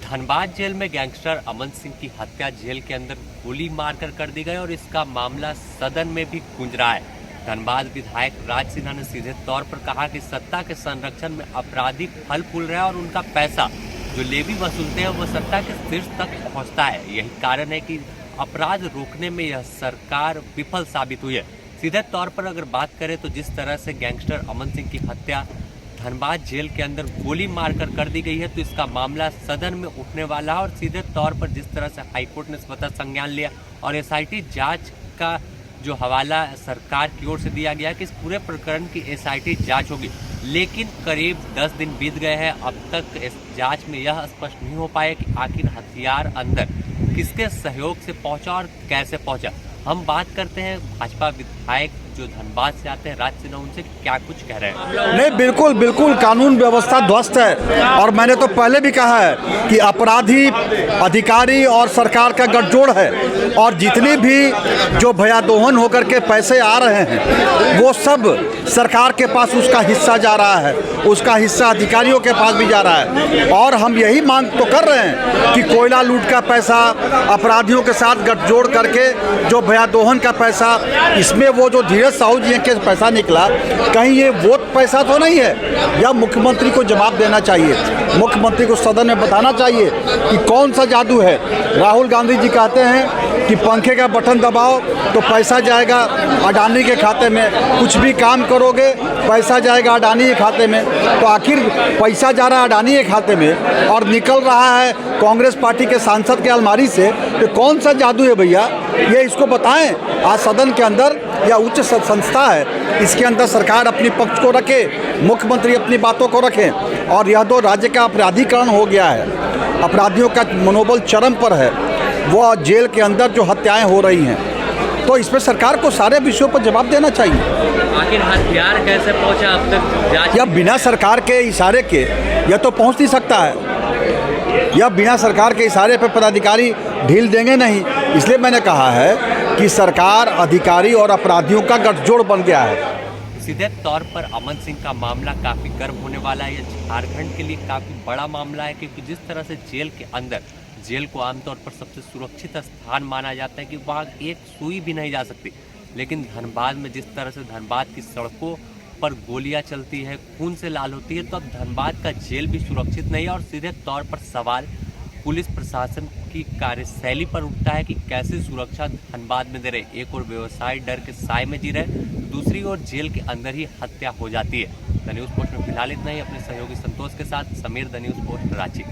Dhanbad jail में gangster Aman Singh की हत्या जेल के अंदर गोली मारकर कर दी गई और इसका मामला सदन में भी गूंज रहा है। धनबाद विधायक राज सिन्हा ने सीधे तौर पर कहा कि सत्ता के संरक्षण में अपराधी फल फूल रहे हैं और उनका पैसा जो लेवी वसूलते हैं वो सत्ता के शीर्ष तक पहुंचता है। यही कारण है कि अपराध रोकने में यह सरकार विफल साबित हुई है। सीधे तौर पर अगर बात करें तो जिस तरह से गैंगस्टर अमन सिंह की हत्या धनबाद जेल के अंदर गोली मारकर कर दी गई है तो इसका मामला सदन में उठने वाला है। और सीधे तौर पर जिस तरह से हाईकोर्ट ने स्वतः संज्ञान लिया और एसआईटी जांच का जो हवाला सरकार की ओर से दिया गया कि इस पूरे प्रकरण की एसआईटी जांच होगी, लेकिन करीब 10 दिन बीत गए हैं। अब तक इस जांच में यह स्पष्ट नहीं हो पाया कि आखिर हथियार अंदर किसके सहयोग से पहुंचा और कैसे पहुंचा। हम बात करते हैं भाजपा विधायक जो धनबाद से आते हैं राज सिन्हा, उनसे क्या कुछ कह रहे हैं। नहीं, बिल्कुल बिल्कुल कानून व्यवस्था ध्वस्त है और मैंने तो पहले भी कहा है कि अपराधी अधिकारी और सरकार का गठजोड़ है और जितनी भी जो भयादोहन होकर के पैसे आ रहे हैं वो सब सरकार के पास उसका हिस्सा जा रहा है, उसका हिस्सा अधिकारियों के पास भी जा रहा है। और हम यही मांग तो कर रहे हैं कि कोयला लूट का पैसा अपराधियों के साथ गठजोड़ करके जो भयादोहन का पैसा, इसमें वो जो धीरज साहू जी के पैसा निकला, कहीं ये वो पैसा तो नहीं है। या मुख्यमंत्री को जवाब देना चाहिए, मुख्यमंत्री को सदन में बताना चाहिए कि कौन सा जादू है। राहुल गांधी जी कहते हैं कि पंखे का बटन दबाओ तो पैसा जाएगा अडानी के खाते में, कुछ भी काम करोगे पैसा जाएगा अडानी के खाते में। तो आखिर पैसा जा रहा है अडानी के खाते में और निकल रहा है कांग्रेस पार्टी के सांसद के अलमारी से, तो कौन सा जादू है भैया, ये इसको बताएं। आज सदन के अंदर या उच्च संस्था है, इसके अंदर सरकार अपनी पक्ष को रखे, मुख्यमंत्री अपनी बातों को रखें। और यह तो राज्य का अपराधीकरण हो गया है, अपराधियों का मनोबल चरम पर है। वो जेल के अंदर जो हत्याएं हो रही हैं, तो इस पर सरकार को सारे विषयों पर जवाब देना चाहिए। आखिर हथियार कैसे पहुंचा अब तक? या बिना सरकार के इशारे के यह तो पहुंच नहीं सकता है, या बिना सरकार के इशारे पर पदाधिकारी ढील देंगे नहीं। इसलिए मैंने कहा है कि सरकार, अधिकारी और अपराधियों का गठजोड़ बन गया है। सीधे तौर पर अमन सिंह का मामला काफ़ी गर्म होने वाला है। यह झारखंड के लिए काफ़ी बड़ा मामला है क्योंकि जिस तरह से जेल के अंदर, जेल को आमतौर पर सबसे सुरक्षित स्थान माना जाता है कि वहाँ एक सुई भी नहीं जा सकती, लेकिन धनबाद में जिस तरह से धनबाद की सड़कों पर गोलियां चलती है, खून से लाल होती है, तो अब धनबाद का जेल भी सुरक्षित नहीं है। और सीधे तौर पर सवाल पुलिस प्रशासन की कार्यशैली पर उठता है कि कैसे सुरक्षा धनबाद में दे रहे। एक और व्यवसायी डर के साए में जी रहे, दूसरी ओर जेल के अंदर ही हत्या हो जाती है। द न्यूज़ पोस्ट में फिलहाल इतना ही। अपने सहयोगी संतोष के साथ Sameer, the news post, Ranchi.